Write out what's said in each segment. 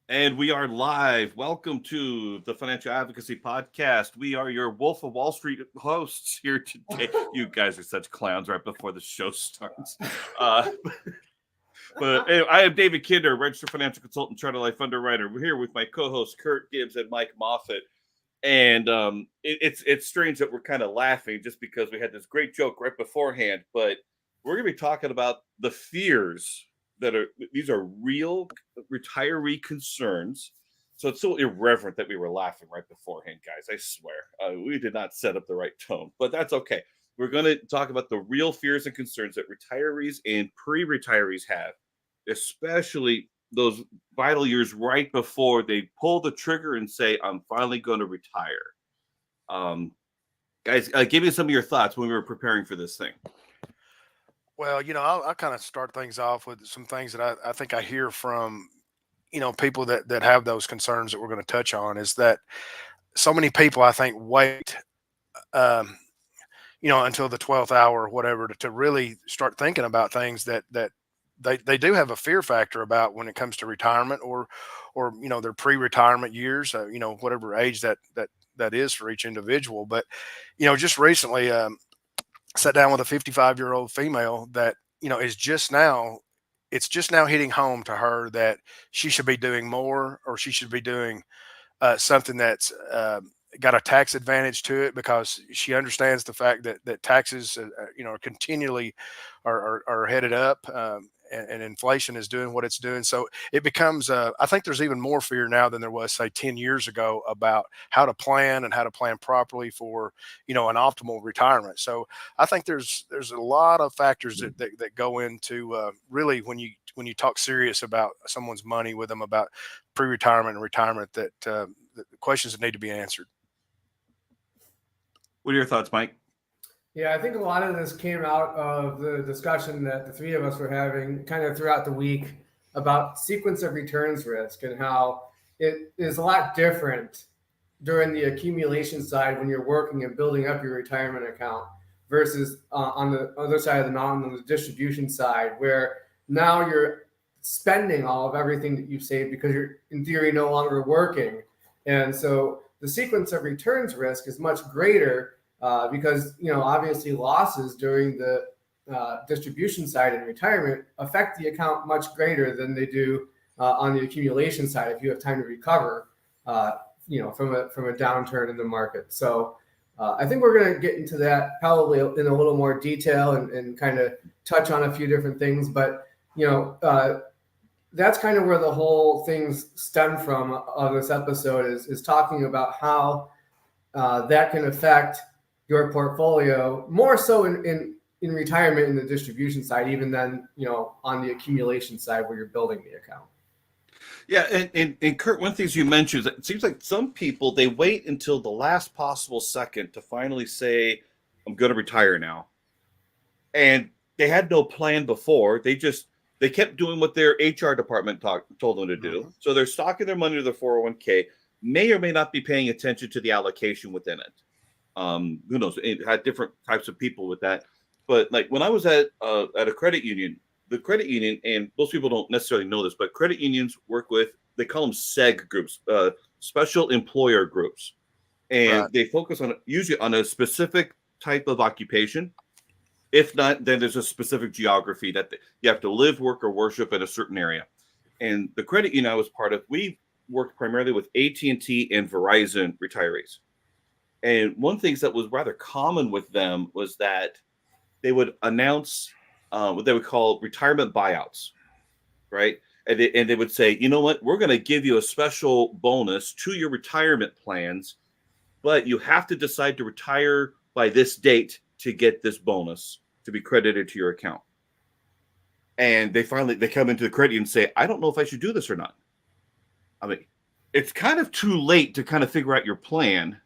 And we are live. Welcome to the Financial Advocacy Podcast. We are your Wolf of Wall Street hosts here today. You guys are such clowns right before the show starts. Uh, but anyway, I am David Kinder, registered financial consultant, charter life underwriter. We're here with my co-hosts Kurt Gibbs and Mike Moffat. And it's strange that we're kind of laughing just because we had this great joke right beforehand. But we're going to be talking about the fears these are real retiree concerns. So it's so irreverent that we were laughing right beforehand, guys. I swear we did not set up the right tone, but that's okay. We're going to talk about the real fears and concerns that retirees and pre-retirees have, especially those vital years right before they pull the trigger and say, "I'm finally going to retire." Guys, give me some of your thoughts when we were preparing for this thing. Well, I'll kind of start things off with some things that I think I hear from, people that have those concerns that we're going to touch on is that so many people, I think, wait, um, until the 12th hour or whatever to really start thinking about things that they do have a fear factor about when it comes to retirement or, their pre-retirement years, whatever age that is for each individual. But, just recently, sat down with a 55-year-old female that is just now it's just now hitting home to her that she should be doing more, or she should be doing something that's got a tax advantage to it, because she understands the fact that taxes are continually are headed up, and inflation is doing what it's doing. So it becomes I think there's even more fear now than there was, say, 10 years ago, about how to plan and how to plan properly for an optimal retirement. So I think there's a lot of factors that go into really when you talk serious about someone's money with them, about pre-retirement and retirement, that the questions that need to be answered. What are your thoughts, Mike? Yeah, I think a lot of this came out of the discussion that the three of us were having kind of throughout the week about sequence of returns risk and how it is a lot different during the accumulation side when you're working and building up your retirement account versus on the other side of the mountain, on the distribution side, where now you're spending all of everything that you've saved because you're in theory no longer working. And so the sequence of returns risk is much greater because obviously losses during the distribution side in retirement affect the account much greater than they do on the accumulation side if you have time to recover from a downturn in the market. So I think we're going to get into that probably in a little more detail and kind of touch on a few different things, but that's kind of where the whole things stem from of this episode is talking about how that can affect your portfolio more so in retirement in the distribution side, even than on the accumulation side where you're building the account. Yeah, and Kurt, one of the things you mentioned is that it seems like some people, they wait until the last possible second to finally say, "I'm going to retire now," and they had no plan before. They kept doing what their HR department told them to do. Mhm. So they're stocking their money to their 401k, may or may not be paying attention to the allocation within it. Who knows? It had different types of people with that. But like when I was at a credit union, the credit union, and most people don't necessarily know this, but credit unions work with, they call them SEG groups, special employer groups, and Right. they focus on usually on a specific type of occupation. If not, then there's a specific geography that you have to live, work, or worship in a certain area. And the credit union I was part of, we worked primarily with AT&T and Verizon retirees. And one thing that was rather common with them was that they would announce what they would call retirement buyouts, right? And they would say, "You know what? We're going to give you a special bonus to your retirement plans, but you have to decide to retire by this date to get this bonus to be credited to your account." And they come into the credit and say, "I don't know if I should do this or not." I mean, it's kind of too late to kind of figure out your plan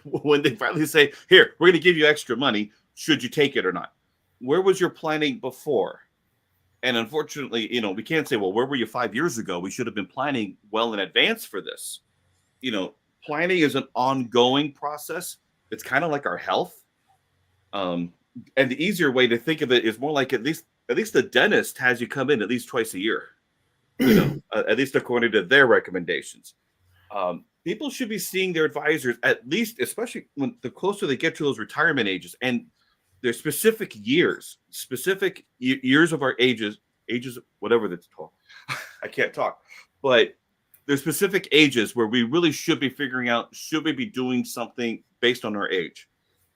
when they finally say, "Here, we're going to give you extra money. Should you take it or not?" Where was your planning before? And unfortunately, we can't say, "Well, where were you 5 years ago?" We should have been planning well in advance for this. Planning is an ongoing process. It's kind of like our health. And the easier way to think of it is more like at least the dentist has you come in at least twice a year. at least according to their recommendations. People should be seeing their advisors at least, especially when the closer they get to those retirement ages, and there's specific years, years of our ages, whatever that's called. I can't talk, but there's specific ages where we really should be figuring out, should we be doing something based on our age?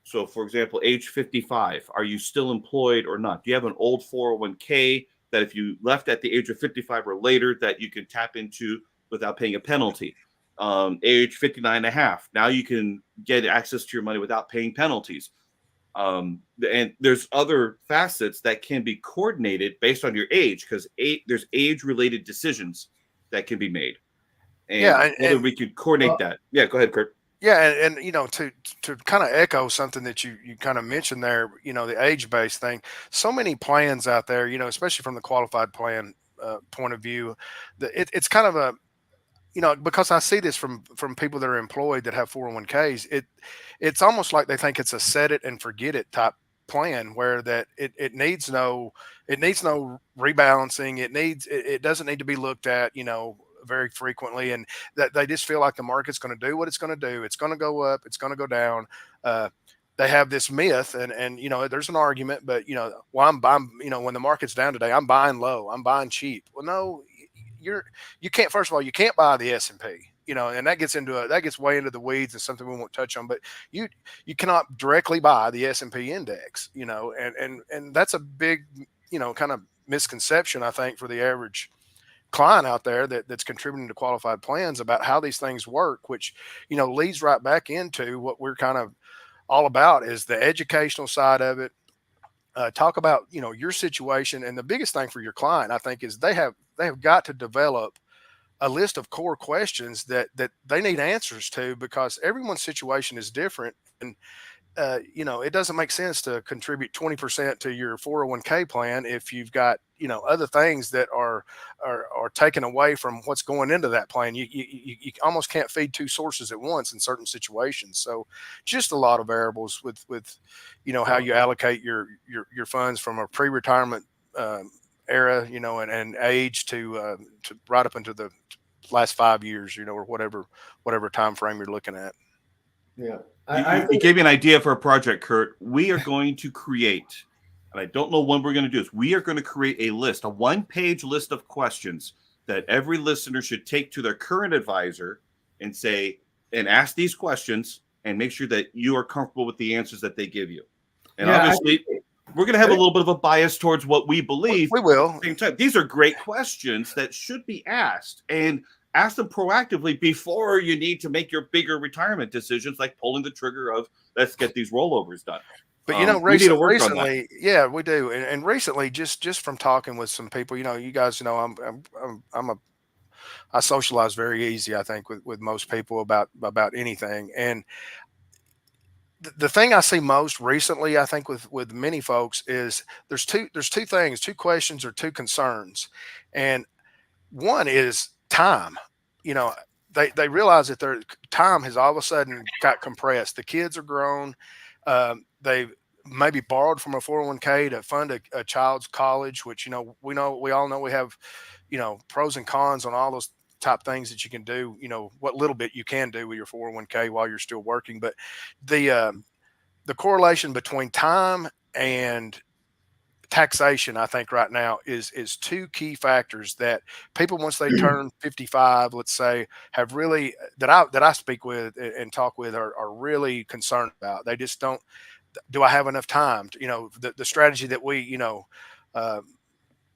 So, for example, age 55, are you still employed or not? Do you have an old 401k that if you left at the age of 55 or later that you can tap into without paying a penalty? Age 59 and a half, now you can get access to your money without paying penalties. And there's other facets that can be coordinated based on your age, because there's age-related decisions that can be made. And whether we could coordinate that. Yeah, go ahead, Kurt. Yeah, and you know, to kind of echo something that you kind of mentioned there, you know, the age-based thing. So many plans out there, you know, especially from the qualified plan point of view, that it's kind of a, you know, because I see this from people that are employed that have 401ks, it's almost like they think it's a set it and forget it type plan, where that it needs no rebalancing. It doesn't need to be looked at, you know, very frequently, and that they just feel like the market's going to do what it's going to do. It's going to go up, it's going to go down. They have this myth, and you know, there's an argument, but you know, well, I'm buying, you know, when the market's down today, I'm buying low, I'm buying cheap. Well, no, you can't. First of all, you can't buy the S&P, you know, and that gets way into the weeds and something we won't touch on. But you cannot directly buy the S&P index, you know, and that's a big, you know, kind of misconception, I think, for the average client out there that's contributing to qualified plans about how these things work, which, you know, leads right back into what we're kind of all about, is the educational side of it. Talk about, you know, your situation, and the biggest thing for your client, I think, is they have got to develop a list of core questions that they need answers to, because everyone's situation is different. And you know, it doesn't make sense to contribute 20% to your 401k plan if you've got, you know, other things that are taken away from what's going into that plan. You almost can't feed two sources at once in certain situations. So just a lot of variables with you know, how you allocate your funds from a pre-retirement era, you know, and age to right up into the last 5 years, you know, or whatever time frame you're looking at. Yeah. You gave me an idea for a project, Kurt. We are going to create, and I don't know when we're going to do this, we are going to create a list, a one-page list of questions that every listener should take to their current advisor and say, and ask these questions, and make sure that you are comfortable with the answers that they give you. And obviously, we're going to have a little bit of a bias towards what we believe. We will. At the same time, these are great questions that should be asked, and ask them proactively before you need to make your bigger retirement decisions, like pulling the trigger of, let's get these rollovers done. But you know, recently, yeah, we do. And recently, just from talking with some people, you know, you guys know, I socialize very easy, I think, with most people about anything. And the thing I see most recently, I think, with many folks, is there's two things, two questions or two concerns. And one is time. You know, they realize that their time has all of a sudden got compressed. The kids are grown. They maybe borrowed from a 401k to fund a child's college, which, you know, we all know we have, you know, pros and cons on all those type things that you can do, you know, what little bit you can do with your 401k while you're still working. But the correlation between time and taxation, I think, right now is two key factors that people, once they turn 55, let's say, have really, that I speak with and talk with, are really concerned about. They just don't. Do I have enough time to, you know, the strategy that we, you know,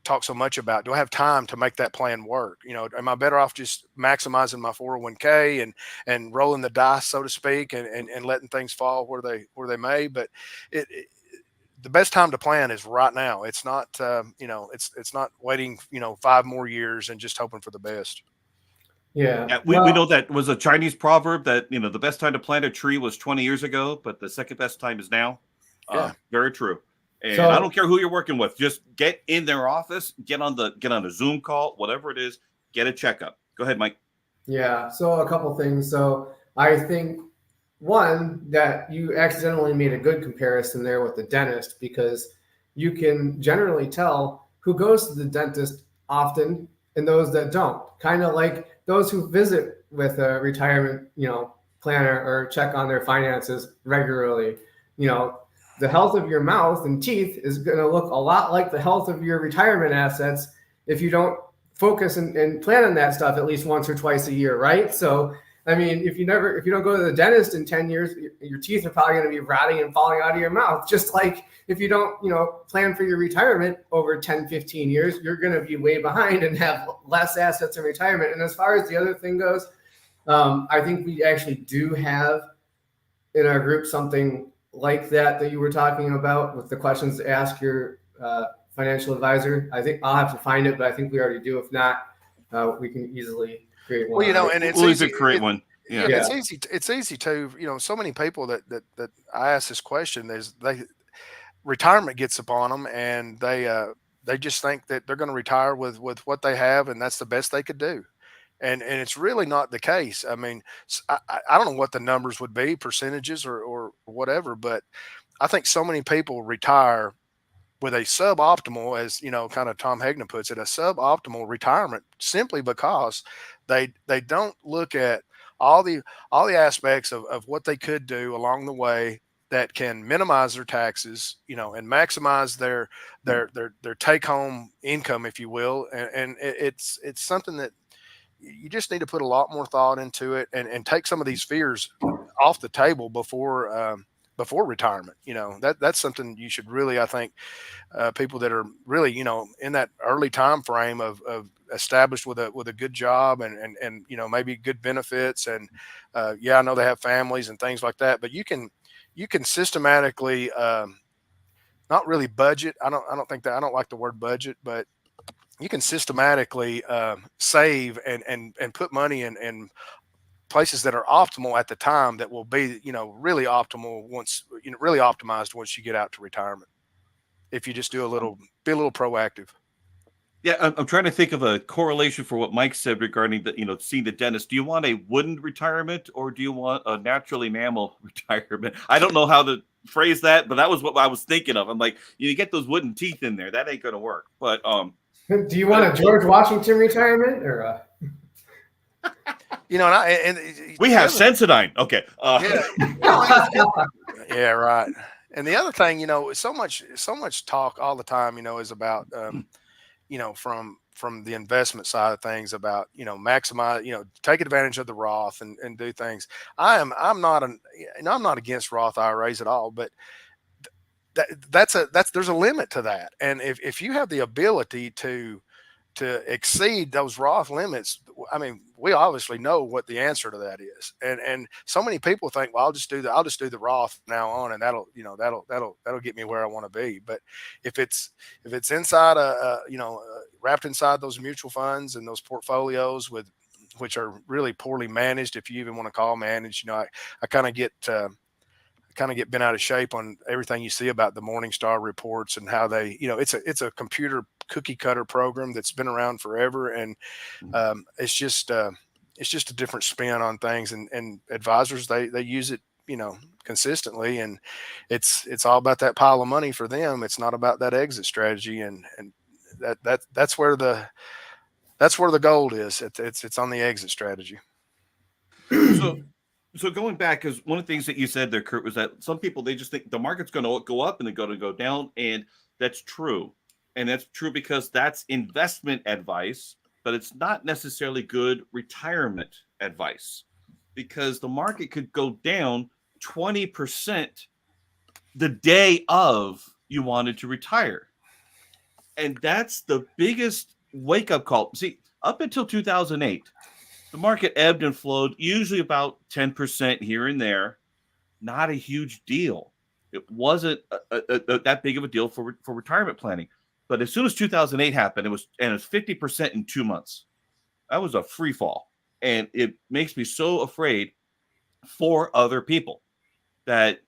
talk so much about? Do I have time to make that plan work? You know, am I better off just maximizing my 401k and rolling the dice, so to speak, and letting things fall where they may? But the best time to plan is right now. It's not, you know, it's not waiting, you know, 5 more years and just hoping for the best. Yeah. We know that was a Chinese proverb that, you know, the best time to plant a tree was 20 years ago, but the second best time is now. Yeah. Very true. And I don't care who you're working with. Just get in their office, get on a Zoom call, whatever it is, get a checkup. Go ahead, Mike. Yeah. So a couple things. So I think, one, that you accidentally made a good comparison there with the dentist, because you can generally tell who goes to the dentist often and those that don't. Kind of like those who visit with a retirement, planner or check on their finances regularly. The health of your mouth and teeth is going to look a lot like the health of your retirement assets if you don't focus and plan on that stuff at least once or twice a year, right? So, I mean, if you don't go to the dentist in 10 years, your teeth are probably going to be rotting and falling out of your mouth. Just like if you don't, plan for your retirement over 10, 15 years, you're going to be way behind and have less assets in retirement. And as far as the other thing goes, I think we actually do have in our group something like that you were talking about with the questions to ask your financial advisor. I think I'll have to find it, but I think we already do. If not, we can easily create one. Well, and it's we'll easy to create one. Yeah, Yeah. it's easy. It's easy to, so many people that I ask this question is retirement gets upon them and they just think that they're going to retire with what they have and that's the best they could do. And it's really not the case. I mean, I don't know what the numbers would be, percentages or whatever, but I think so many people retire with a suboptimal, as kind of Tom Hegna puts it, a suboptimal retirement simply because they don't look at all the aspects of what they could do along the way that can minimize their taxes, and maximize their take home income, if you will. And it's something that you just need to put a lot more thought into it and take some of these fears off the table before retirement. That's something you should really, I think, people that are really, in that early time frame of established with a good job and maybe good benefits. And I know they have families and things like that, but you can systematically, not really budget. I don't like the word budget, but you can systematically save and put money in places that are optimal at the time that will be, really optimal once, really optimized once you get out to retirement. If you just be a little proactive. Yeah, I'm trying to think of a correlation for what Mike said regarding the, seeing the dentist. Do you want a wooden retirement or do you want a natural enamel retirement? I don't know how to phrase that, but that was what I was thinking of. I'm like, you get those wooden teeth in there, that ain't going to work. But do you want a George Washington retirement or we have Sensodyne. Okay. Yeah, right. And the other thing, so much talk all the time, is about, from the investment side of things about, maximize, take advantage of the Roth and do things. I'm not against Roth IRAs at all, but there's a limit to that. And if you have the ability to exceed those Roth limits, I mean, we obviously know what the answer to that is. And so many people think, well, I'll just do the Roth from now on, and that'll get me where I want to be. But if it's inside wrapped inside those mutual funds and those portfolios which are really poorly managed, if you even want to call managed, I kind of get bent out of shape on everything you see about the Morningstar reports and how they, it's a computer cookie cutter program that's been around forever. And it's just a different spin on things, and advisors, they use it, consistently. And it's all about that pile of money for them. It's not about that exit strategy. And that's where the gold is. It's on the exit strategy. So going back, because one of the things that you said there, Kurt, was that some people, they just think the market's going to go up and they're going to go down. And that's true. And that's true because that's investment advice, but it's not necessarily good retirement advice, because the market could go down 20% the day of you wanted to retire. And that's the biggest wake-up call. See, up until 2008, the market ebbed and flowed, usually about 10% here and there. Not a huge deal. It wasn't that big of a deal for retirement planning. But as soon as 2008 happened, it was 50% in 2 months. That was a free fall. And it makes me so afraid for other people that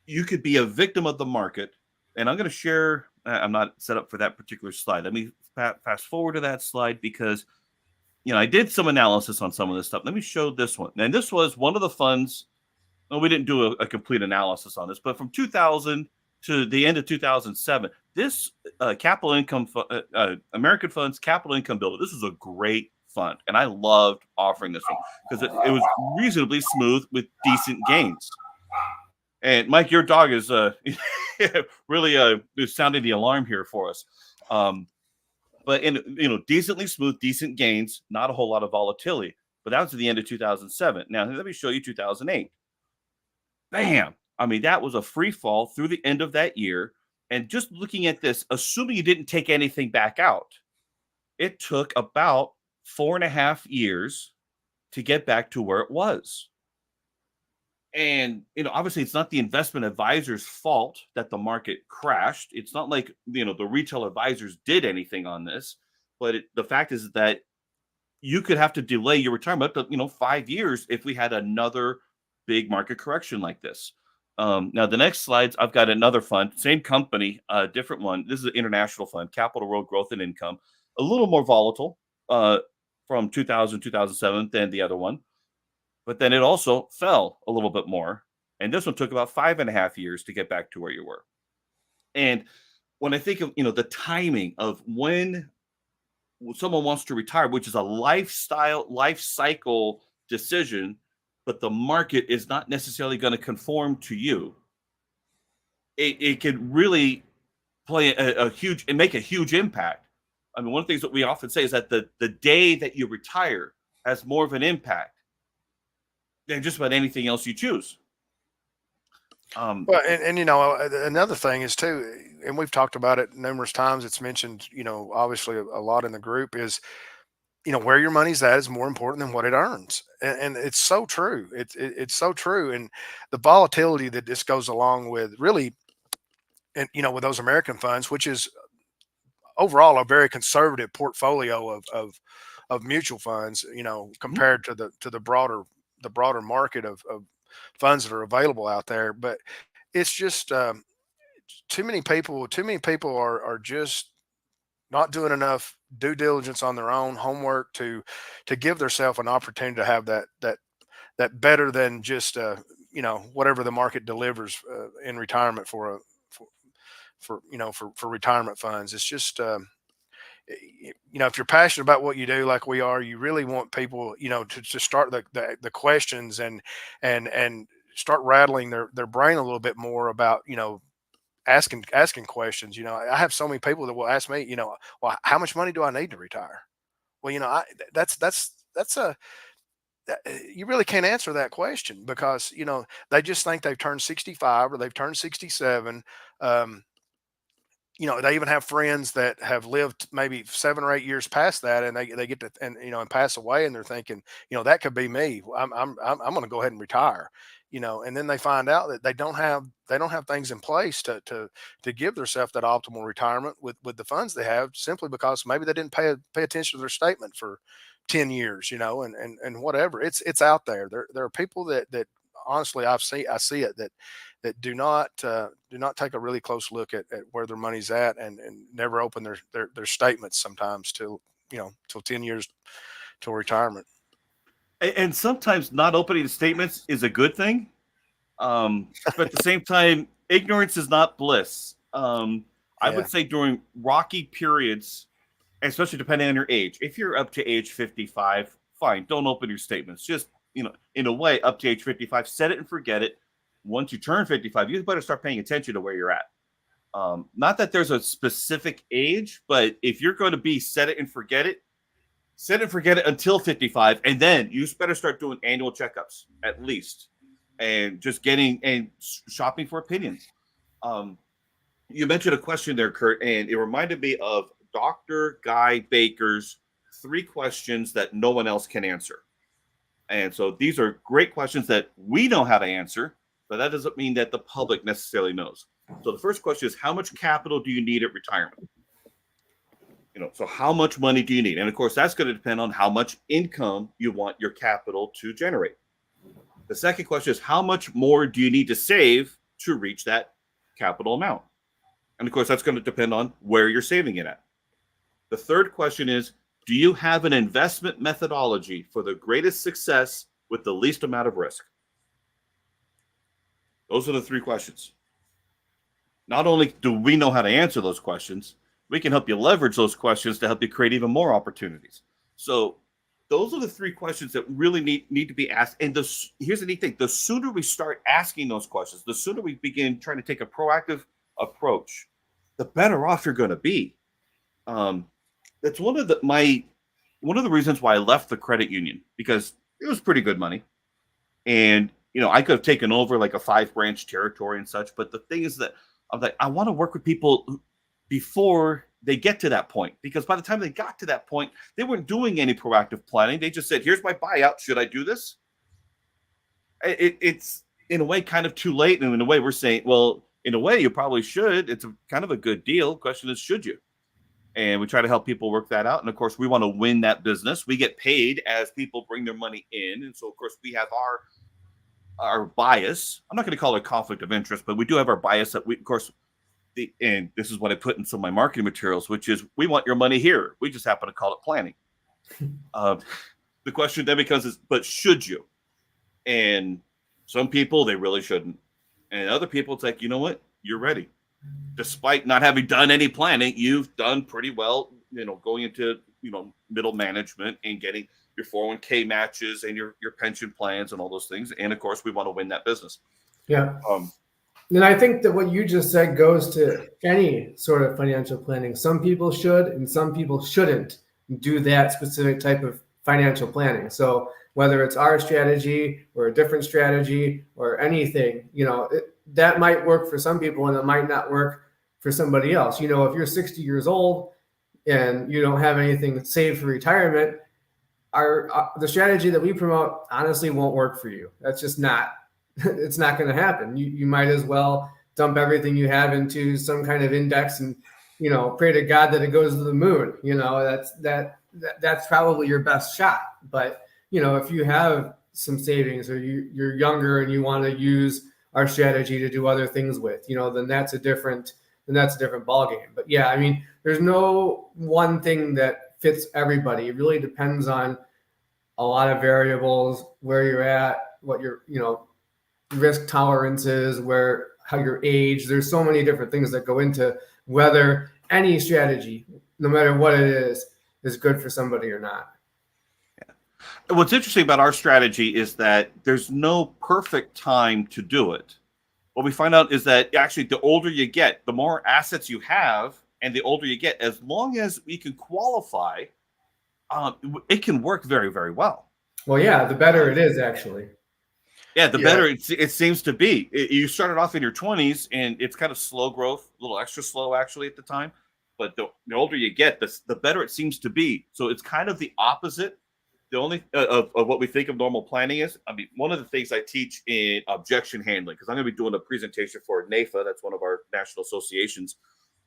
you could be a victim of the market. And I'm going to share, I'm not set up for that particular slide. Let me fast forward to that slide because I did some analysis on some of this stuff. Let me show this one. And this was one of the funds. Well, we didn't do a complete analysis on this, but from 2000 to the end of 2007, this American Funds Capital Income Builder, this is a great fund. And I loved offering this one because it was reasonably smooth with decent gains. And Mike, your dog is really is sounding the alarm here for us. But decently smooth, decent gains, not a whole lot of volatility. But that was at the end of 2007. Now, let me show you 2008. Bam! I mean, that was a free fall through the end of that year. And just looking at this, assuming you didn't take anything back out, it took about 4.5 years to get back to where it was. And, obviously it's not the investment advisor's fault that the market crashed. It's not like, the retail advisors did anything on this, but the fact is that you could have to delay your retirement up to, 5 years if we had another big market correction like this. Now, the next slides, I've got another fund, same company, different one. This is an international fund, Capital World Growth and Income, a little more volatile from 2000, 2007 than the other one. But then it also fell a little bit more. And this one took about 5.5 years to get back to where you were. And when I think of, the timing of when someone wants to retire, which is a life cycle decision, but the market is not necessarily going to conform to you, it could really play a huge and make a huge impact. I mean, one of the things that we often say is that the day that you retire has more of an impact than just about anything else you choose. Well, and another thing is too, and we've talked about it numerous times. It's mentioned, obviously a lot in the group is, where your money's at is more important than what it earns, and it's so true. It's so true, and the volatility that this goes along with, really, and with those American funds, which is overall a very conservative portfolio of mutual funds, compared to the broader market of funds that are available out there. But it's just too many people are just not doing enough due diligence on their own homework to give themselves an opportunity to have that better than just whatever the market delivers in retirement for retirement funds. It's just if you're passionate about what you do, like we are, you really want people, to start the questions and start rattling their brain a little bit more about, asking questions. I have so many people that will ask me, well, how much money do I need to retire? Well, you really can't answer that question because, they just think they've turned 65 or they've turned 67. They even have friends that have lived maybe 7 or 8 years past that, and they get to, and pass away, and they're thinking, that could be me. I'm going to go ahead and retire, and then they find out that they don't have things in place to give themselves that optimal retirement with the funds they have, simply because maybe they didn't pay attention to their statement for 10 years, and whatever. It's out there. There are people that honestly I see it that do not take a really close look at where their money's at, and never open their statements sometimes till 10 years till retirement. And sometimes not opening the statements is a good thing. But at the same time, ignorance is not bliss. I would say during rocky periods, especially depending on your age, if you're up to age 55, fine, don't open your statements. Just, in a way, up to age 55, set it and forget it. Once you turn 55, you better start paying attention to where you're at. Not that there's a specific age, but if you're going to be set it and forget it until 55. And then you better start doing annual checkups at least, and just shopping for opinions. You mentioned a question there, Kurt, and it reminded me of Dr. Guy Baker's 3 questions that no one else can answer. And so these are great questions that we know how to answer, but that doesn't mean that the public necessarily knows. So the first question is, how much capital do you need at retirement? So how much money do you need? And of course, that's going to depend on how much income you want your capital to generate. The second question is, how much more do you need to save to reach that capital amount? And of course, that's going to depend on where you're saving it at. The third question is, do you have an investment methodology for the greatest success with the least amount of risk? Those are the 3 questions. not only do we know how to answer those questions, we can help you leverage those questions to help you create even more opportunities. So those are the three questions that really need to be asked. And here's the neat thing: the sooner we start asking those questions, the sooner we begin trying to take a proactive approach, the better off you're going to be. That's one of the reasons why I left the credit union, because it was pretty good money, and I could have taken over like a 5 branch territory and such. But the thing is that I'm like, I want to work with people before they get to that point, because by the time they got to that point, they weren't doing any proactive planning. They just said, "Here's my buyout. Should I do this?" It's in a way kind of too late, and in a way we're saying, well, in a way you probably should. It's kind of a good deal. Question is, should you? And we try to help people work that out. And of course, we want to win that business. We get paid as people bring their money in, and so of course we have our bias. I'm not going to call it a conflict of interest, but we do have our bias that we, of course, and this is what I put in some of my marketing materials, which is, we want your money here. We just happen to call it planning. The question then becomes, but should you? And some people, they really shouldn't. And other people, it's like, you know what? You're ready. Despite not having done any planning, you've done pretty well, going into, middle management and getting your 401k matches and your pension plans and all those things. And of course, we want to win that business. Yeah. And I think that what you just said goes to any sort of financial planning. Some people should and some people shouldn't do that specific type of financial planning. So whether it's our strategy or a different strategy or anything, that might work for some people and it might not work for somebody else. If you're 60 years old and you don't have anything saved for retirement, the strategy that we promote honestly won't work for you. That's just not. It's not going to happen. You might as well dump everything you have into some kind of index and, pray to God that it goes to the moon. That's probably your best shot. But, if you have some savings or you're younger and you want to use our strategy to do other things with, then that's a different ballgame. But yeah, I mean, there's no one thing that fits everybody. It really depends on a lot of variables, where you're at, what your, risk tolerances, how your age. There's so many different things that go into whether any strategy, no matter what it is good for somebody or not. Yeah. What's interesting about our strategy is that there's no perfect time to do it. What we find out is that actually the older you get, the more assets you have, and the older you get, as long as we can qualify, it can work very, very well. Well, yeah, the better it is, actually. Yeah, the better it seems to be. You started off in your 20s, and it's kind of slow growth, a little extra slow actually at the time. But the older you get, the better it seems to be. So it's kind of the opposite. The only of what we think of normal planning is, I mean, one of the things I teach in objection handling, because I'm going to be doing a presentation for NAFA, that's one of our national associations,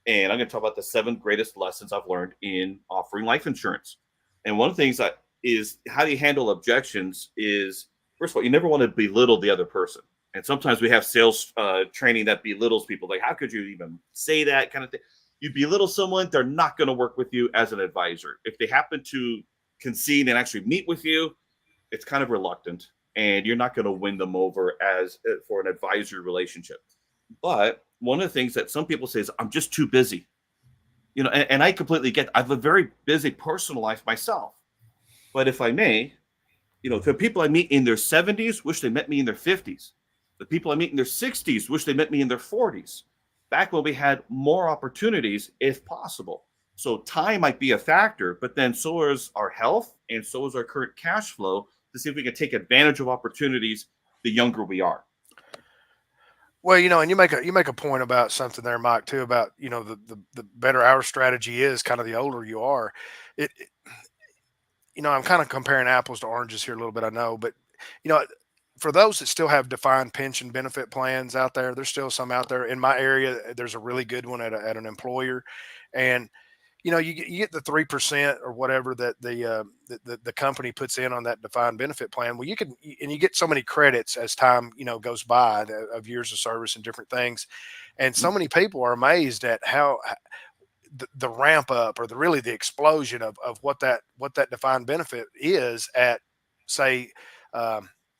and I'm going to talk about the 7 greatest lessons I've learned in offering life insurance. And one of the things is how do you handle objections is, first of all, you never want to belittle the other person. And sometimes we have sales training that belittles people. Like, how could you even say that kind of thing? You belittle someone, they're not going to work with you as an advisor. If they happen to concede and actually meet with you, it's kind of reluctant, and you're not going to win them over as for an advisory relationship. But one of the things that some people say is, I'm just too busy. And I completely get, I have a very busy personal life myself. But if I may, the people I meet in their 70s wish they met me in their 50s. The people I meet in their 60s wish they met me in their 40s. Back when we had more opportunities, if possible. So time might be a factor, but then so is our health and so is our current cash flow to see if we can take advantage of opportunities the younger we are. Well, and you make a point about something there, Mike, too, about, the better our strategy is, kind of the older you are. I'm kind of comparing apples to oranges here a little bit, I know, but, for those that still have defined pension benefit plans out there, there's still some out there. In my area, there's a really good one at an employer. And, you get the 3% or whatever that the company puts in on that defined benefit plan. Well, you get so many credits as time, goes by of years of service and different things. And so many people are amazed at how the ramp up or the explosion of what that defined benefit is at, say,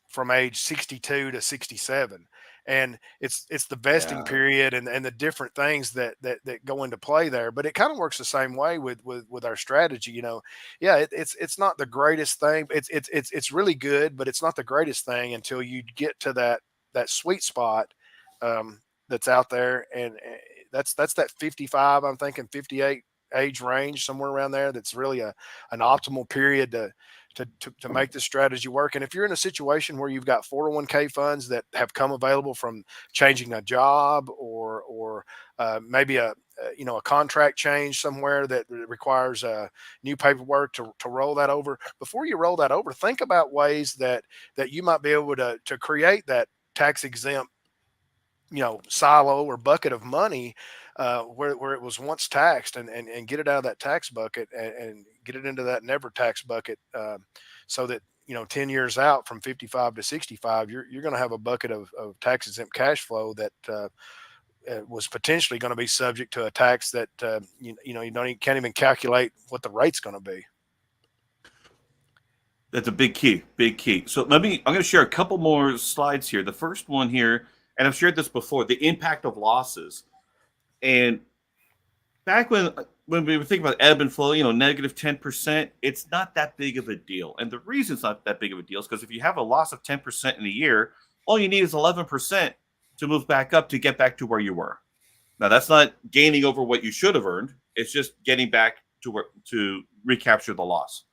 from age 62 to 67. And it's the vesting period and the different things that go into play there. But it kind of works the same way with our strategy. Yeah, it's not the greatest thing. It's really good, but it's not the greatest thing until you get to that sweet spot that's out there, and that's that 55. I'm thinking 58 age range, somewhere around there. That's really an optimal period to make this strategy work. And if you're in a situation where you've got 401k funds that have come available from changing a job or maybe a contract change somewhere that requires new paperwork to roll that over, before you roll that over, think about ways that you might be able to create that tax exempt silo or bucket of money where it was once taxed, and get it out of that tax bucket and get it into that never tax bucket, so that 10 years out from 55 to 65, you're going to have a bucket of tax exempt cash flow that was potentially going to be subject to a tax that can't even calculate what the rate's going to be. That's a big key. So I'm going to share a couple more slides here. The first one here, and I've shared this before, the impact of losses. And back when we were thinking about ebb and flow, negative 10%, it's not that big of a deal. And the reason it's not that big of a deal is because if you have a loss of 10% in a year, all you need is 11% to move back up to get back to where you were. Now, that's not gaining over what you should have earned. It's just getting back to recapture the loss.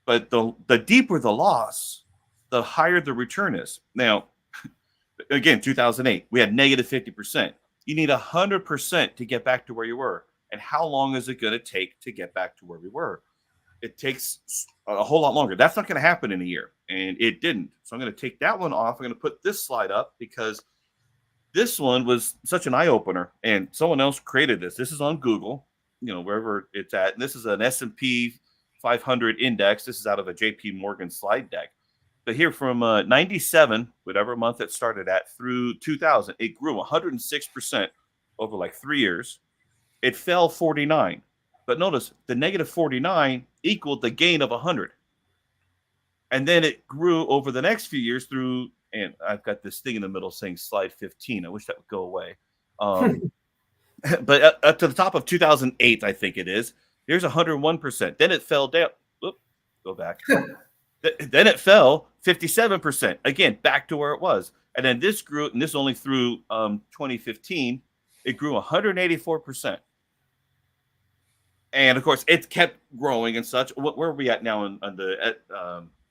But the deeper the loss, the higher the return is. Now, again, 2008, we had negative 50%. You need 100% to get back to where you were. And how long is it going to take to get back to where we were? It takes a whole lot longer. That's not going to happen in a year. And it didn't. So I'm going to take that one off. I'm going to put this slide up because this one was such an eye-opener. And someone else created this. This is on Google, wherever it's at. And this is an S&P 500 index. This is out of a JP Morgan slide deck. But here from 97, whatever month it started at, through 2000, it grew 106% over like 3 years. It fell 49. But notice the negative 49 equaled the gain of 100. And then it grew over the next few years through, and I've got this thing in the middle saying slide 15. I wish that would go away. But up to the top of 2008, I think it is, there's 101%. Then it fell down. Whoop, go back. Then it fell 57%. Again, back to where it was. And then this grew, and this only through 2015, it grew 184%. And of course, it kept growing and such. Where are we at now on the?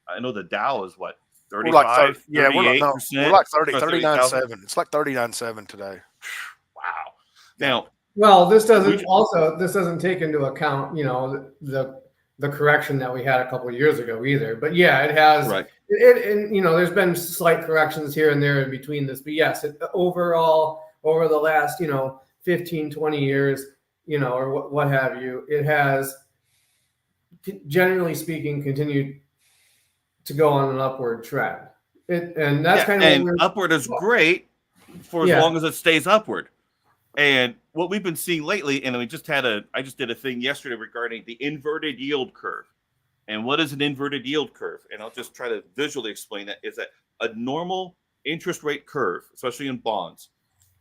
I know the Dow is what, 35, we're like 39.7. It's like 39.7 today. Wow. Now, well, this doesn't take into account, the correction that we had a couple of years ago either. But yeah, it has. Right. And there's been slight corrections here and there in between this. But yes, overall over the last 15, 20 years, or what have you, it has, generally speaking, continued to go on an upward trend. And that's kind of and upward is great for as long as it stays upward. And what we've been seeing lately, and I just did a thing yesterday regarding the inverted yield curve. And what is an inverted yield curve? And I'll just try to visually explain that. Is that a normal interest rate curve, especially in bonds?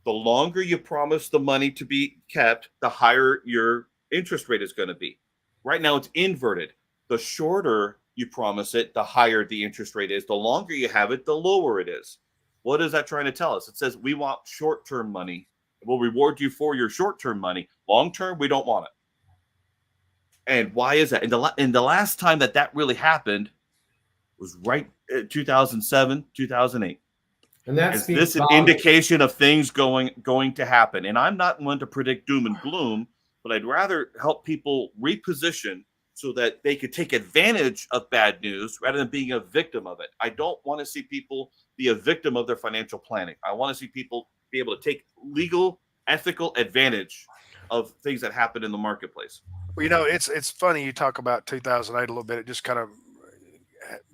The longer you promise the money to be kept, the higher your interest rate is going to be. Right now, it's inverted. The shorter you promise it, the higher the interest rate is. The longer you have it, the lower it is. What is that trying to tell us? It says we want short-term money. We'll reward you for your short-term money. Long-term, we don't want it. And why is that? And the last time that really happened was right 2007, 2008. And that's this an indication of things going to happen. And I'm not one to predict doom and gloom, but I'd rather help people reposition so that they could take advantage of bad news rather than being a victim of it. I don't want to see people be a victim of their financial planning. I want to see people be able to take legal, ethical advantage of things that happen in the marketplace. Well, it's funny you talk about 2008 a little bit. It just kind of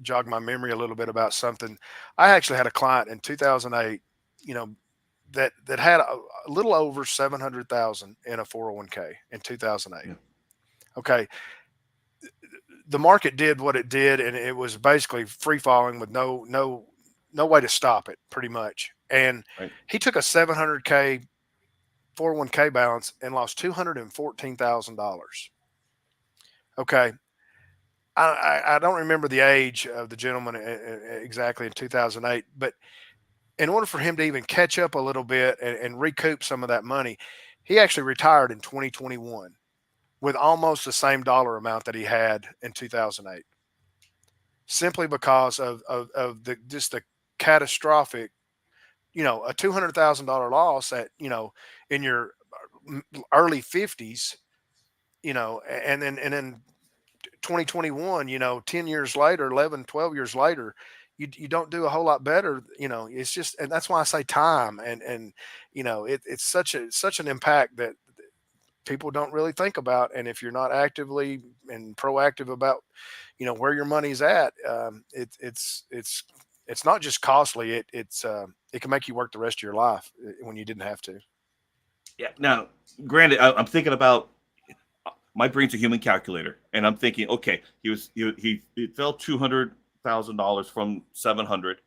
jogged my memory a little bit about something. I actually had a client in 2008, that had a little over 700,000 in a 401k in 2008. Yeah. Okay. The market did what it did, and it was basically free falling with no way to stop it, pretty much. And Right. he took a 700K 401k balance and lost $214,000. Okay. I don't remember the age of the gentleman exactly in 2008, but in order for him to even catch up a little bit and recoup some of that money, he actually retired in 2021 with almost the same dollar amount that he had in 2008, simply because of the just the catastrophic, a $200,000 loss at, in your early 50s, and then 2021, 10 years later, 11, 12 years later, you don't do a whole lot better. It's just, and that's why I say time, and it's such an impact that people don't really think about. And if you're not actively and proactive about, where your money's at, it's not just costly. It can make you work the rest of your life when you didn't have to. Yeah. Now, granted, I'm thinking about my brain's a human calculator, and I'm thinking, okay, he fell $200,000 from 700.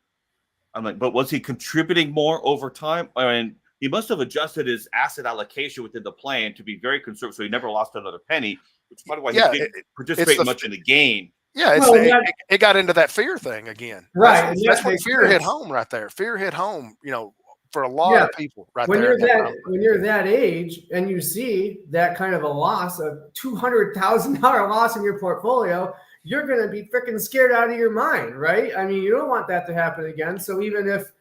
I'm like, but was he contributing more over time? I mean, he must have adjusted his asset allocation within the plan to be very conservative, so he never lost another penny, which is probably why Yeah, he didn't it's participate the much in the gain. Yeah, Well, it got into that fear thing again. right. And That's that when makes fear hit sense. home right there. Fear hit home, for a lot Yeah. of people right When there. you're in that that time. when you're that age and you see that kind of a loss, a $200,000 loss in your portfolio, you're going to be freaking scared out of your mind, right? I mean, you don't want that to happen again. So even if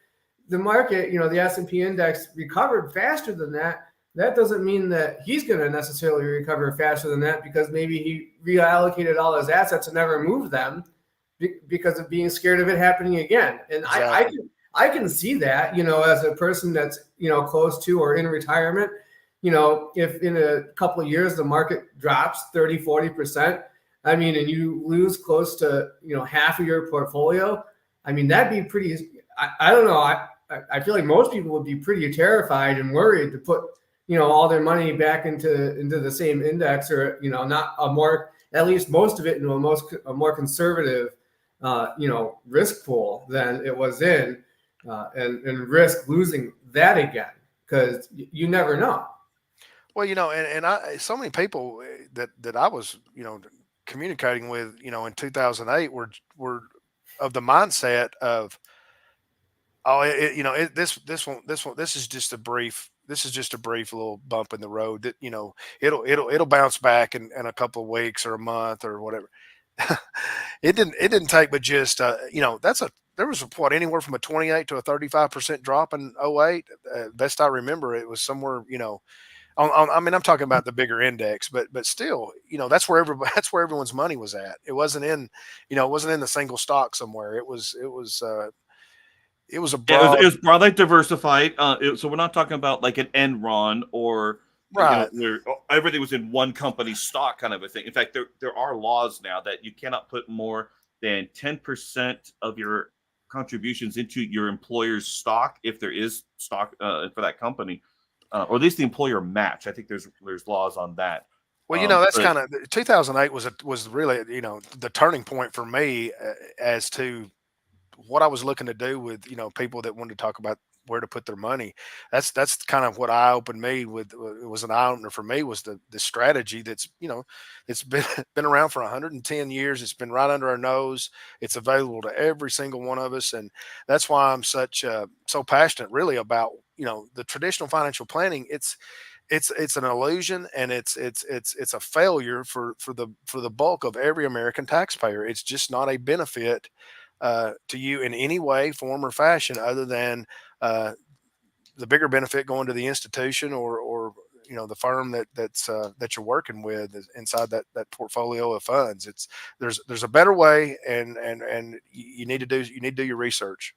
the market, the S&P index recovered faster than that, that doesn't mean that he's going to necessarily recover faster than that, because maybe he reallocated all his assets and never moved them because of being scared of it happening again. And Exactly. I can see that, as a person that's, close to or in retirement, if in a couple of years the market drops 30, 40%, I mean, and you lose close to, half of your portfolio, I mean, that'd be pretty, I don't know. I feel like most people would be pretty terrified and worried to put, all their money back into the same index, or, not a more, at least most of it into a more conservative, risk pool than it was in, and risk losing that again, because you never know. Well, so many people that I was, communicating with, in 2008 were of the mindset of, oh, this is just a brief. This is just a brief little bump in the road that, it'll bounce back in a couple of weeks or a month or whatever. It didn't take but just, there was what, anywhere from a 28 to a 35% drop in '08. Best I remember, it was somewhere, I mean, I'm talking about the bigger index, but still, that's where that's where everyone's money was at. It wasn't in, it wasn't in the single stock somewhere. It was a Yeah, it broad. was broadly diversified. So we're not talking about like an Enron or Right. where everything was in one company's stock kind of a thing. In fact, there are laws now that you cannot put more than 10% of your contributions into your employer's stock if there is stock for that company, or at least the employer match. I think there's laws on that. Well, that's But kind of 2008 was really, the turning point for me, as to what I was looking to do with, people that wanted to talk about where to put their money. That's kind of what eye opened me with. It was an eye opener for me, was the strategy that's, it's been been around for 110 years. It's been right under our nose. It's available to every single one of us, and that's why I'm so passionate really about, the traditional financial planning. It's an illusion, and it's a failure for the bulk of every American taxpayer. It's just not a benefit to you in any way, form, or fashion, other than the bigger benefit going to the institution, or the firm that you're working with inside that portfolio of funds. There's a better way, and you need to do your research.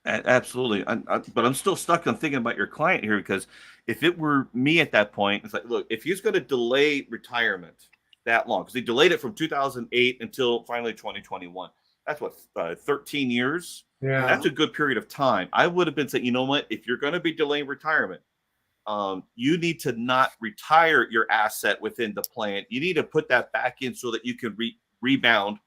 Absolutely. But I'm still stuck on thinking about your client here, because if it were me at that point, it's like, look, if he's going to delay retirement that long, because he delayed it from 2008 until finally 2021, that's what, 13 years. Yeah. That's a good period of time. I would have been saying, you know what, if you're going to be delaying retirement, you need to not retire your asset within the plan. You need to put that back in so that you can rebound,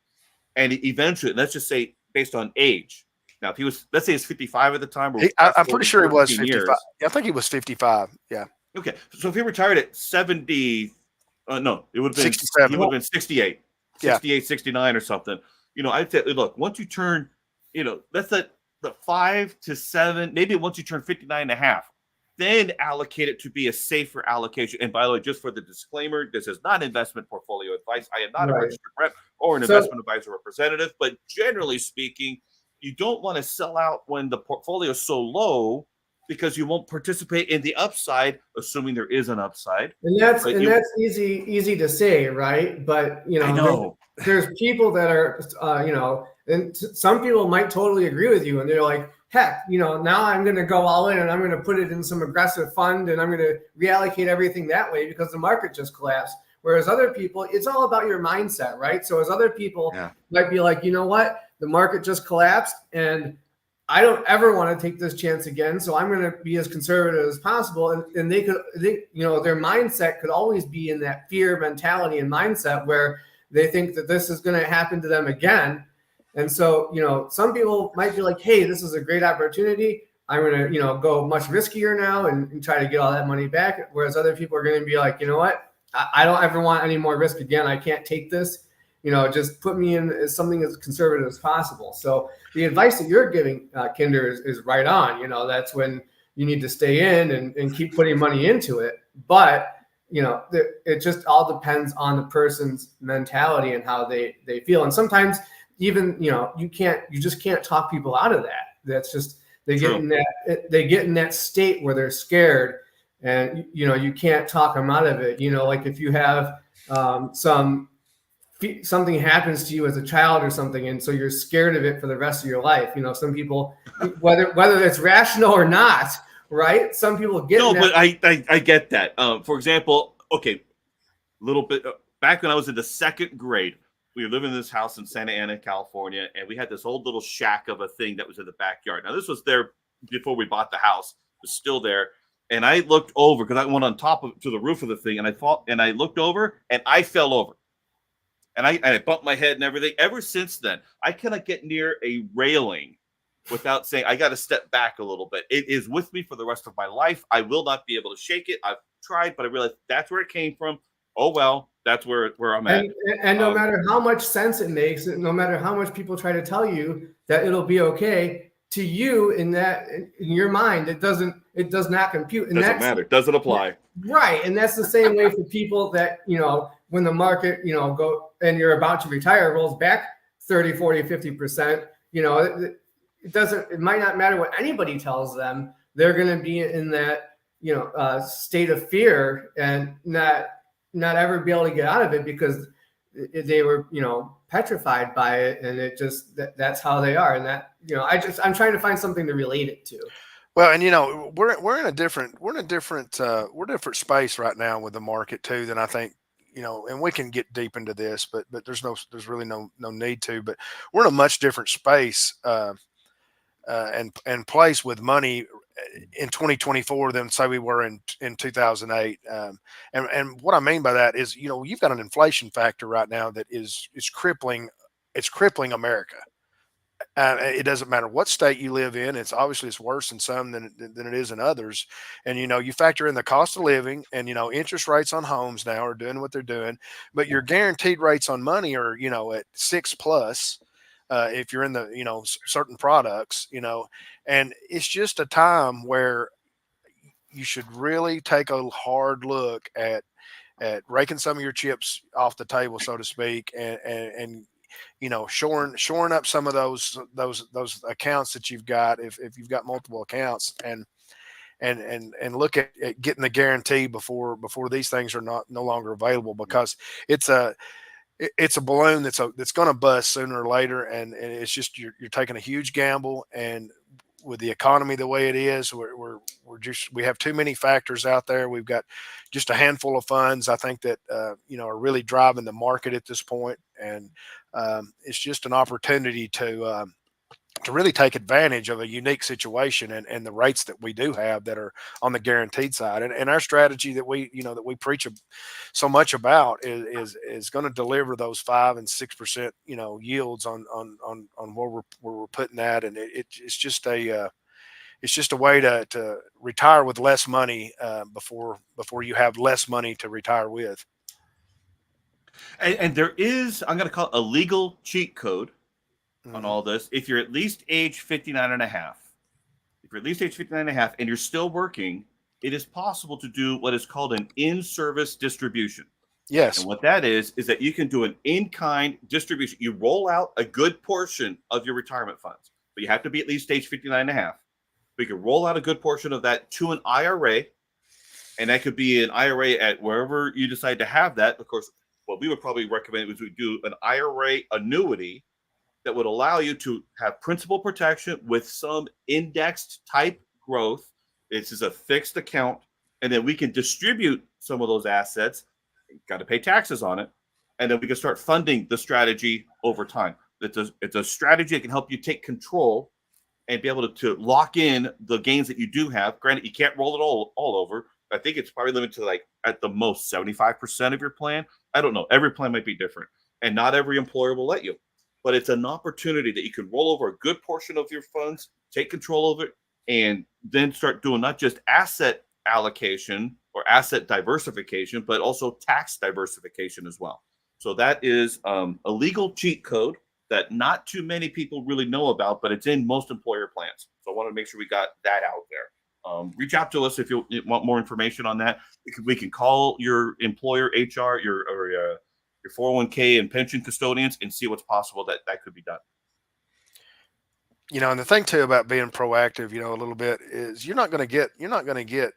and eventually, let's just say based on age, Now, if he was, let's say he's 55 at the time, or I'm pretty sure he was 55. years. I think he was 55. Yeah. Okay, so if he retired at 70, no, it would have been 67. He would have been 68, Yeah. 68, 69 or something. I'd say, look, once you turn, that's the 5 to 7, maybe once you turn 59 and a half, then allocate it to be a safer allocation. And by the way, just for the disclaimer, this is not investment portfolio advice. I am not a registered rep or an investment advisor representative, but generally speaking, you don't want to sell out when the portfolio is so low, because you won't participate in the upside, assuming there is an upside. And that's easy to say, right? But I know there's people that are, and some people might totally agree with you, and they're like, heck, now I'm going to go all in and I'm going to put it in some aggressive fund and I'm going to reallocate everything that way because the market just collapsed. Whereas other people, it's all about your mindset, right? So as other people might be like, you know what, the market just collapsed and I don't ever want to take this chance again. So I'm going to be as conservative as possible. And their mindset could always be in that fear mentality and mindset where they think that this is going to happen to them again. And so, some people might be like, hey, this is a great opportunity. I'm going to, go much riskier now and try to get all that money back. Whereas other people are going to be like, you know what, I don't ever want any more risk again. I can't take this. Just put me in as something as conservative as possible. So the advice that you're giving, Kinder, is right on. That's when you need to stay in and keep putting money into it. But, it just all depends on the person's mentality and how they feel. And sometimes even, you just can't talk people out of that. That's just, they get in that state where they're scared and, you can't talk them out of it. Like if you have something happens to you as a child or something, and so you're scared of it for the rest of your life. Some people, whether it's rational or not, right? Some people get but I get that. For example, okay, little bit back when I was in the second grade, we were living in this house in Santa Ana, California, and we had this old little shack of a thing that was in the backyard. Now this was there before we bought the house; it was still there. And I looked over because I went on top to the roof of the thing, and I looked over, and I fell over. And I bumped my head and everything. Ever since then, I cannot get near a railing without saying I got to step back a little bit. It is with me for the rest of my life. I will not be able to shake it. I've tried, but I realized that's where it came from. Oh, well, that's where I'm at. And no matter how much sense it makes, no matter how much people try to tell you that it'll be okay, to you in your mind, it does not compute. It doesn't matter. It doesn't apply. Right. And that's the same way for people that, when the market, go and you're about to retire, rolls back 30, 40, 50%, it might not matter what anybody tells them. They're going to be in that, state of fear and not ever be able to get out of it because they were, petrified by it. And it just, that's how they are. And that, I'm trying to find something to relate it to. Well, and we're in a different space right now with the market too than I think, and we can get deep into this, but there's really no need to. But we're in a much different space and place with money in 2024 than say we were in 2008. And what I mean by that is, you've got an inflation factor right now that is crippling. It's crippling America. It doesn't matter what state you live in. It's worse in some than it is in others. And, you factor in the cost of living and, interest rates on homes now are doing what they're doing, but your guaranteed rates on money are, at 6+ if you're in the, certain products, and it's just a time where you should really take a hard look at raking some of your chips off the table, so to speak, and shoring up some of those accounts that you've got if you've got multiple accounts and look at getting the guarantee before these things are no longer available, because it's a balloon that's going to bust sooner or later, and it's just you're taking a huge gamble. And with the economy the way it is, we have too many factors out there. We've got just a handful of funds, I think, that are really driving the market at this point, and it's just an opportunity to to really take advantage of a unique situation and the rates that we do have that are on the guaranteed side. And our strategy that we preach so much about is going to deliver those 5 and 6% yields on where we're putting that. And it's just a way to retire with less money before you have less money to retire with. And there is, I'm going to call it a legal cheat code on Mhm. all this. If you're at least age 59 and a half, if you're at least age 59 and a half and you're still working, it is possible to do what is called an in-service distribution. And Yes. what that is that you can do an in-kind distribution. You roll out a good portion of your retirement funds, but you have to be at least age 59 and a half. We can roll out a good portion of that to an IRA, and that could be an IRA at wherever you decide to have that. Of course, what we would probably recommend is we do an IRA annuity that would allow you to have principal protection with some indexed type growth. This is a fixed account, and then we can distribute some of those assets. Got to pay taxes on it, and then we can start funding the strategy over time. It's a strategy that can help you take control and be able to lock in the gains that you do have. Granted, you can't roll it all over. I think it's probably limited to like at the most 75% of your plan. I don't know. Every plan might be different, and not every employer will let you. But it's an opportunity that you can roll over a good portion of your funds, take control of it, and then start doing not just asset allocation or asset diversification, but also tax diversification as well. So that is a legal cheat code that not too many people really know about, but it's in most employer plans. So I want to make sure we got that out there. Reach out to us if you want more information on that. We can call your employer, HR, your 401k and pension custodians and see what's possible that could be done. And the thing too about being proactive, a little bit is you're not going to get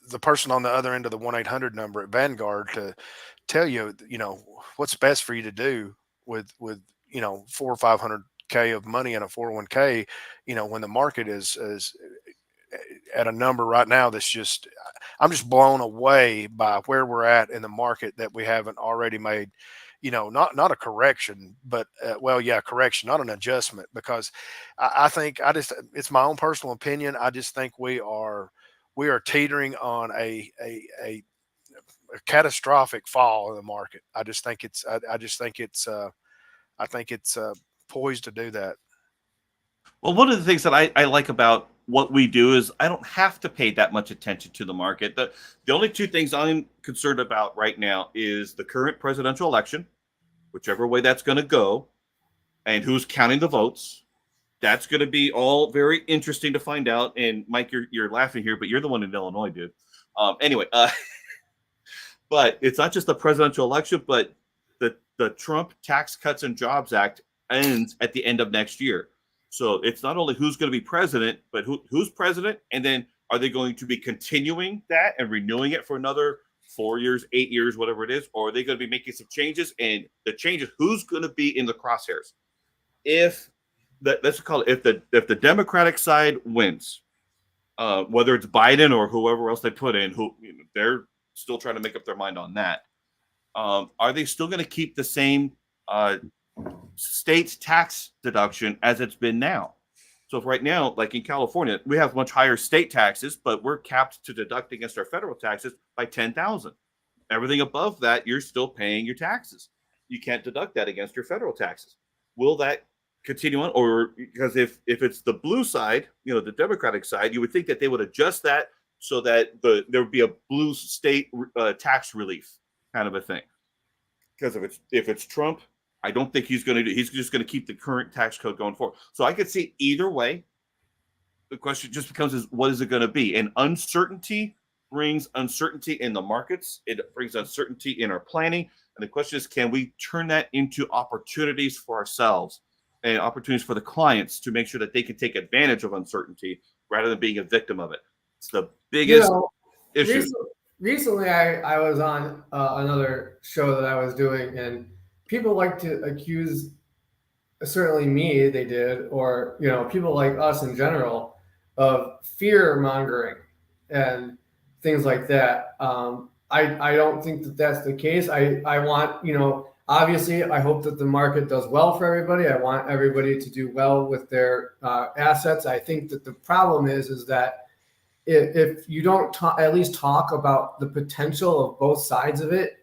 the person on the other end of the 1-800 number at Vanguard to tell you, what's best for you to do with 400 or 500K of money in a 401k, when the market is at a number right now that's just, I'm just blown away by where we're at in the market that we haven't already made, not a correction, but correction, not an adjustment, because I think it's my own personal opinion. I just think we are teetering on a catastrophic fall in the market. I think it's poised to do that. Well, one of the things that I like about what we do is I don't have to pay that much attention to the market. The only two things I'm concerned about right now is the current presidential election, whichever way that's going to go, and who's counting the votes. That's going to be all very interesting to find out. And Mike, you're laughing here, but you're the one in Illinois, dude. Anyway, but it's not just the presidential election, but the Trump Tax Cuts and Jobs Act ends at the end of next year. So it's not only who's going to be president, but who's president, and then are they going to be continuing that and renewing it for another 4 years, 8 years, whatever it is, or are they going to be making some changes? And the changes, who's going to be in the crosshairs? Let's call it if the Democratic side wins, whether it's Biden or whoever else they put in, they're still trying to make up their mind on that. Are they still going to keep the same state tax deduction as it's been now? So if right now, like in California, we have much higher state taxes, but we're capped to deduct against our federal taxes by $10,000. Everything above that, you're still paying your taxes. You can't deduct that against your federal taxes. Will that continue on? Or because if it's the blue side, the Democratic side, you would think that they would adjust that so that there would be a blue state tax relief kind of a thing. Because if it's Trump, I don't think he's going to he's just going to keep the current tax code going forward. So I could see either way. The question just becomes is what is it going to be? And uncertainty brings uncertainty in the markets. It brings uncertainty in our planning. And the question is, can we turn that into opportunities for ourselves and opportunities for the clients to make sure that they can take advantage of uncertainty rather than being a victim of it? It's the biggest issue. Recently, I was on another show that I was doing, and people like to accuse, certainly me, they did, or people like us in general, of fear mongering and things like that. I don't think that that's the case. I want Obviously, I hope that the market does well for everybody. I want everybody to do well with their assets. I think that the problem is that if you don't at least talk about the potential of both sides of it,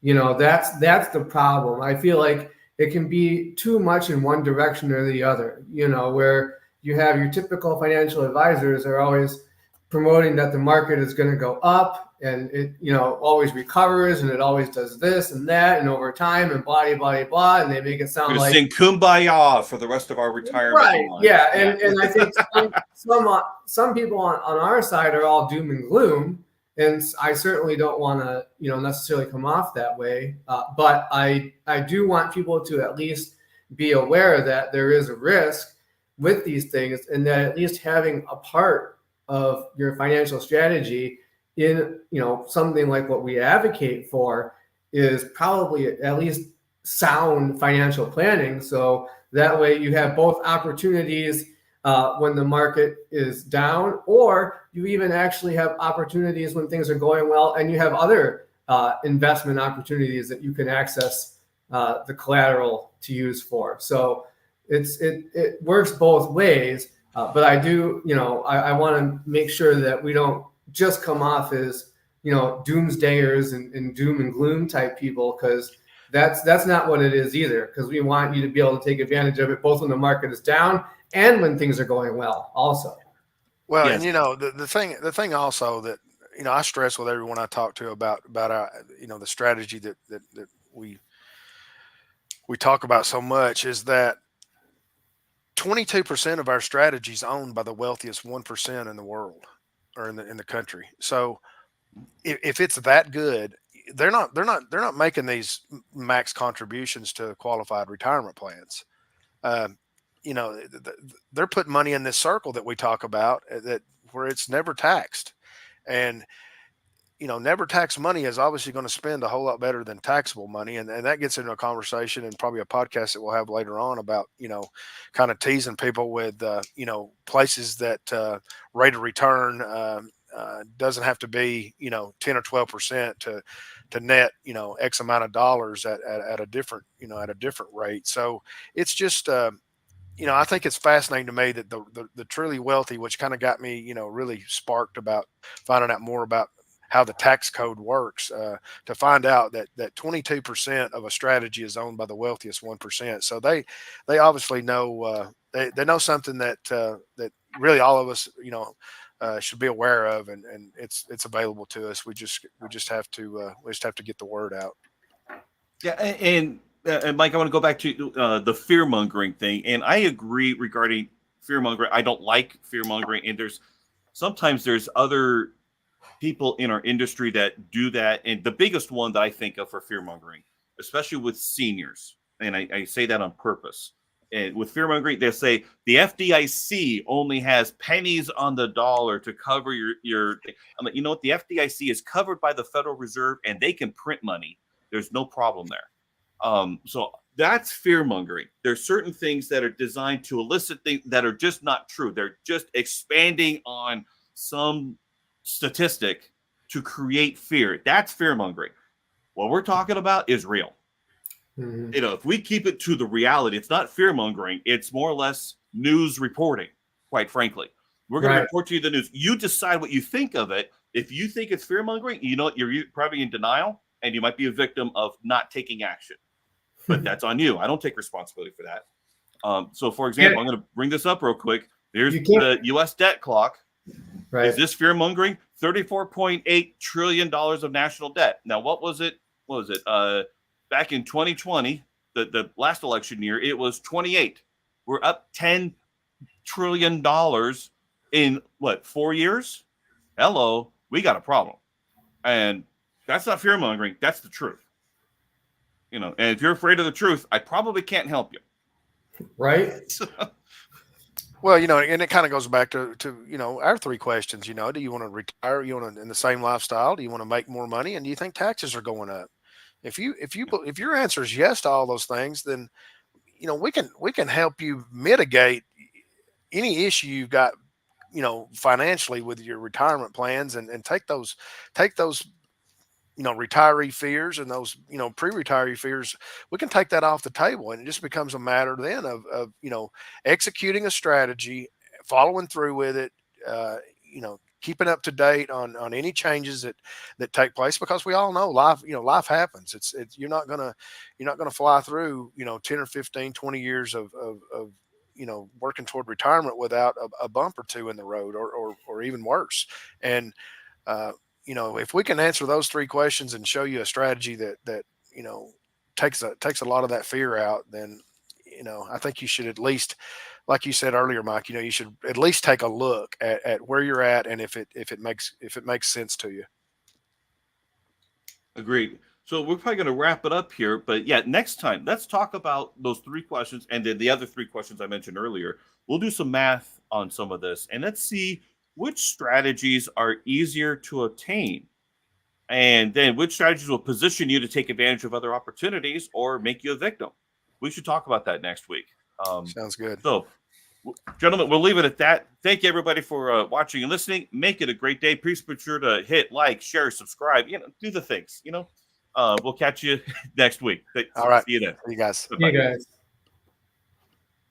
that's the problem. I feel like it can be too much in one direction or the other, where you have your typical financial advisors are always promoting that the market is going to go up and it, always recovers and it always does this and that and over time and blah, blah, blah. And they make it sound We're like sing Kumbaya for the rest of our retirement. right. Lives. Yeah. And I think some people on our side are all doom and gloom. And I certainly don't want to, necessarily come off that way. But I do want people to at least be aware that there is a risk with these things, and that at least having a part of your financial strategy in, something like what we advocate for is probably at least sound financial planning. So that way you have both opportunities when the market is down, or you even actually have opportunities when things are going well, and you have other investment opportunities that you can access the collateral to use for. So it works both ways, but I do, I want to make sure that we don't just come off as, doomsdayers and doom and gloom type people, because that's not what it is either, because we want you to be able to take advantage of it both when the market is down and when things are going well also. Well, Yes. and the thing also that, I stress with everyone I talk to about our, the strategy that we talk about so much is that 22% of our strategy is owned by the wealthiest 1% in the world or in the country. So if it's that good, they're not making these max contributions to qualified retirement plans. They're putting money in this circle that we talk about that where it's never taxed, and never taxed money is obviously going to spend a whole lot better than taxable money. And that gets into a conversation and probably a podcast that we'll have later on about, kind of teasing people with, places that rate of return doesn't have to be, 10 or 12% to net, X amount of dollars at a different, at a different rate. So it's just, I think it's fascinating to me that the truly wealthy, which kind of got me, really sparked about finding out more about how the tax code works, to find out that 22% of a strategy is owned by the wealthiest 1%. So they obviously know, they know something that really all of us, should be aware of, and it's available to us. We just have to get the word out. Yeah, and Mike, I want to go back to the fear mongering thing, and I agree regarding fear mongering. I don't like fear mongering, and sometimes there's other people in our industry that do that, and the biggest one that I think of for fear mongering, especially with seniors, and I say that on purpose. And with fear mongering, they say the FDIC only has pennies on the dollar to cover your. I'm like, you know what? The FDIC is covered by the Federal Reserve, and they can print money. There's no problem there. So that's fear mongering. There's certain things that are designed to elicit things that are just not true. They're just expanding on some statistic to create fear. That's fear mongering. What we're talking about is real. Mm-hmm. If we keep it to the reality, it's not fear mongering. It's more or less news reporting, quite frankly. We're going to report to you the news. You decide what you think of it. If you think it's fear mongering, you're probably in denial, and you might be a victim of not taking action. But that's on you. I don't take responsibility for that. So, for example, I'm going to bring this up real quick. There's the U.S. debt clock. Right. Is this fear mongering? $34.8 trillion of national debt. Now, what was it? Back in 2020, the last election year, it was 28. We're up $10 trillion in 4 years? Hello, we got a problem. And that's not fear mongering. That's the truth. And if you're afraid of the truth, I probably can't help you. Right. Well, and it kind of goes back to our three questions. Do you want to retire? You want to in the same lifestyle? Do you want to make more money? And do you think taxes are going up? If your answer is yes to all those things, then we can help you mitigate any issue you've got, financially with your retirement plans, and take those retiree fears and those, pre-retiree fears, we can take that off the table, and it just becomes a matter then of executing a strategy, following through with it, keeping up to date on any changes that take place, because we all know life happens. It's you're not gonna fly through 10 or 15, 20 years of working toward retirement without a bump or two in the road, or even worse. And if we can answer those three questions and show you a strategy that takes a lot of that fear out, then I think you should at least, like you said earlier, Mike, you should at least take a look at where you're at, and if it makes sense to you. Agreed. So we're probably going to wrap it up here, but yeah, next time let's talk about those three questions and then the other three questions I mentioned earlier. We'll do some math on some of this, and let's see which strategies are easier to attain, and then which strategies will position you to take advantage of other opportunities or make you a victim. We should talk about that next week. Sounds good. So, gentlemen, we'll leave it at that. Thank you, everybody, for watching and listening. Make it a great day. Please be sure to hit like, share, subscribe. Do the things. We'll catch you next week. All right. See you then. See you guys. You guys.